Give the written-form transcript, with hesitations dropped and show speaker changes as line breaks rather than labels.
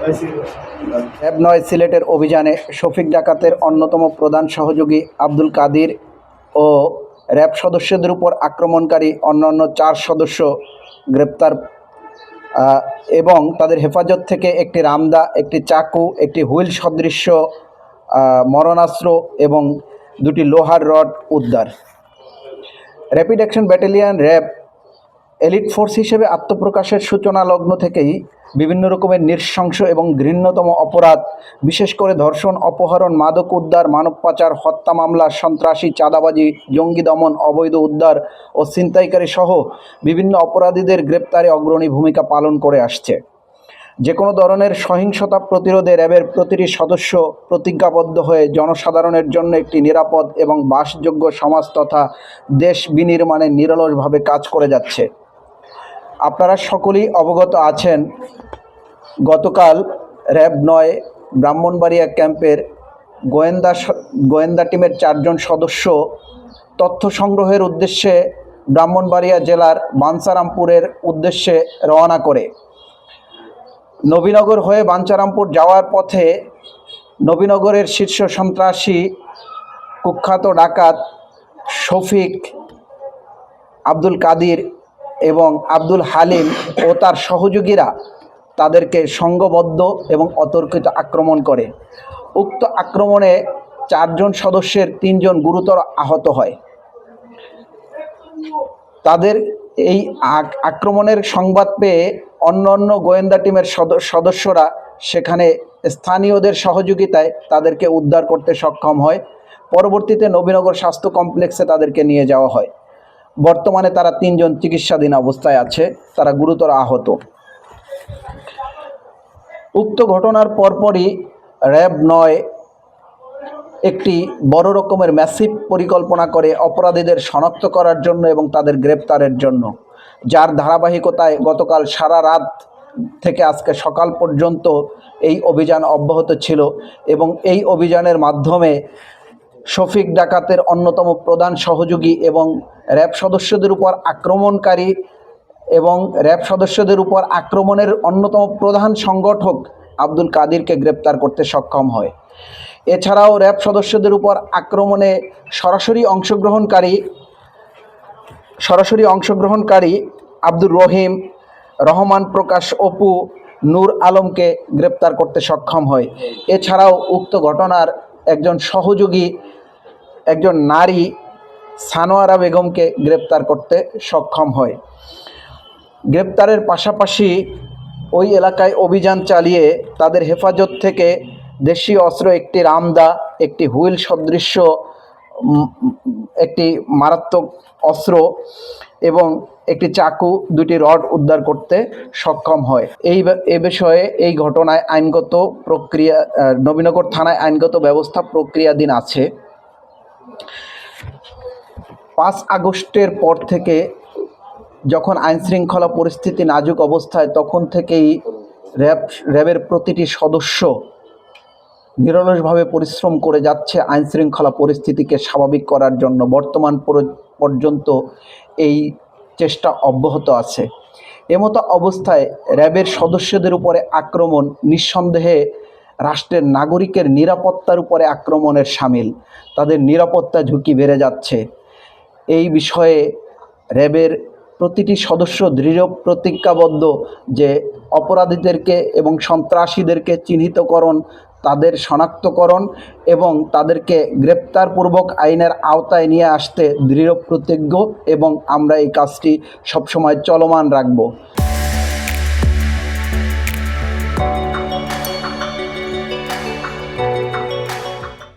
RAB ৯ সিলেটের অভিযানে শফিক ডাকাতের অন্যতম প্রধান সহযোগী আব্দুল কাদির ও র্যাব সদস্যদের উপর আক্রমণকারী অন্যান্য 4 সদস্য গ্রেপ্তার এবং তাদের হেফাজত থেকে একটি রামদা, একটি চাকু, একটি হুইল সদৃশ্য মরণাস্ত্র এবং 2টি লোহার রড উদ্ধার। Rapid action battalion RAB elite force হিসেবে আত্মপ্রকাশের সূচনা লগ্ন থেকেই বিভিন্ন রকমের নৃশংস এবং ঘৃণ্যতম অপরাধ, বিশেষ করে ধর্ষণ, অপহরণ, মাদক উদ্ধার, মানব পাচার, হত্যা মামলা, সন্ত্রাসী, চাঁদাবাজি, জঙ্গি দমন, অবৈধ উদ্ধার ও ছিনতাইকারী সহ বিভিন্ন অপরাধীদের গ্রেপ্তারে অগ্রণী ভূমিকা পালন করে আসছে। যে কোনো ধরনের সহিংসতা প্রতিরোধে র্যাবের প্রতিটি সদস্য প্রতিজ্ঞাবদ্ধ হয়ে জনসাধারণের জন্য একটি নিরাপদ এবং বাসযোগ্য সমাজ তথা দেশ বিনির্মাণে নিরলসভাবে কাজ করে যাচ্ছে। আপনারা সকলেই অবগত আছেন, গতকাল র্যাব ৯ ব্রাহ্মণবাড়িয়া ক্যাম্পের গোয়েন্দা টিমের 4 জন সদস্য তথ্য সংগ্রহের উদ্দেশ্যে ব্রাহ্মণবাড়িয়া জেলার বাঞ্ছারামপুরের উদ্দেশ্যে রওনা করে নবীনগর হয়ে বাঞ্ছারামপুর যাওয়ার পথে নবীনগরের শীর্ষ সন্ত্রাসী কুখ্যাত ডাকাত শফিক, আব্দুল কাদির এবং আব্দুল হালিম ও তার সহযোগীরা তাদেরকে সংঘবদ্ধ এবং অতর্কিত আক্রমণ করে। উক্ত আক্রমণে 4 জন সদস্যের 3 জন গুরুতর আহত হয়। তাদের এই আক্রমণের সংবাদ পেয়ে অন্য গোয়েন্দা টিমের সদস্যরা সেখানে স্থানীয়দের সহযোগিতায় তাদেরকে উদ্ধার করতে সক্ষম হয়। পরবর্তীতে নবীনগর স্বাস্থ্য কমপ্লেক্সে তাদেরকে নিয়ে যাওয়া হয়। বর্তমানে তারা 3 জন চিকিৎসাধীন অবস্থায় আছে, তারা গুরুতর আহত। উক্ত ঘটনার পরপরই র্যাব ৯ একটি বড় রকমের ম্যাসিভ পরিকল্পনা করে অপরাধীদের শনাক্ত করার জন্য এবং তাদের গ্রেপ্তারের জন্য, যার ধারাবাহিকতায় গতকাল সারা রাত থেকে আজকে সকাল পর্যন্ত এই অভিযান অব্যাহত ছিল এবং এই অভিযানের মাধ্যমে শফিক ডাকাতের অন্যতম প্রধান সহযোগী এবং র্যাব সদস্যদের উপর আক্রমণকারী এবং র্যাব সদস্যদের উপর আক্রমণের অন্যতম প্রধান সংগঠক আব্দুল কাদিরকে গ্রেপ্তার করতে সক্ষম হয়। এছাড়াও র্যাব সদস্যদের উপর আক্রমণে সরাসরি অংশগ্রহণকারী আব্দুর রহিম, রহমান প্রকাশ, অপু, নূর আলমকে গ্রেপ্তার করতে সক্ষম হয়। এছাড়াও উক্ত ঘটনার একজন সহযোগী, একজন নারী সানোয়ারা বেগমকে গ্রেপ্তার করতে সক্ষম হয়। গ্রেপ্তারের পাশাপাশি ওই এলাকায় অভিযান চালিয়ে তাদের হেফাজত থেকে দেশীয় অস্ত্র, একটি রামদা, একটি হুইল সদৃশ্য একটি মারাত্মক অস্ত্র এবং একটি চাকু, 2টি রড উদ্ধার করতে সক্ষম হয়। এই বিষয়ে এই ঘটনায় আইনগত প্রক্রিয়া, নবীনগর থানায় আইনগত ব্যবস্থা প্রক্রিয়াধীন আছে। 5 আগস্টের পর থেকে যখন আইনশৃঙ্খলা পরিস্থিতি নাজুক অবস্থায়, তখন থেকেই র্যাবের প্রতিটি সদস্য নিরলসভাবে পরিশ্রম করে যাচ্ছে আইনশৃঙ্খলা পরিস্থিতিকে স্বাভাবিক করার জন্য। বর্তমান পর্যন্ত এই চেষ্টা অব্যাহত আছে। এমতো অবস্থায় র্যাবের সদস্যদের উপরে আক্রমণ নিঃসন্দেহে রাষ্ট্রের নাগরিকের নিরাপত্তার উপরে আক্রমণের শামিল। তাদের নিরাপত্তা ঝুঁকি বেড়ে যাচ্ছে। এই বিষয়ে র্যাবের প্রতিটি সদস্য দৃঢ় প্রতিজ্ঞাবদ্ধ যে অপরাধীদেরকে এবং সন্ত্রাসীদেরকে চিহ্নিতকরণ, তাদের শনাক্তকরণ এবং তাদেরকে গ্রেপ্তারপূর্বক আইনের আওতায় নিয়ে আসতে দৃঢ় প্রতিজ্ঞ এবং আমরা এই কাজটি সবসময় চলমান রাখব।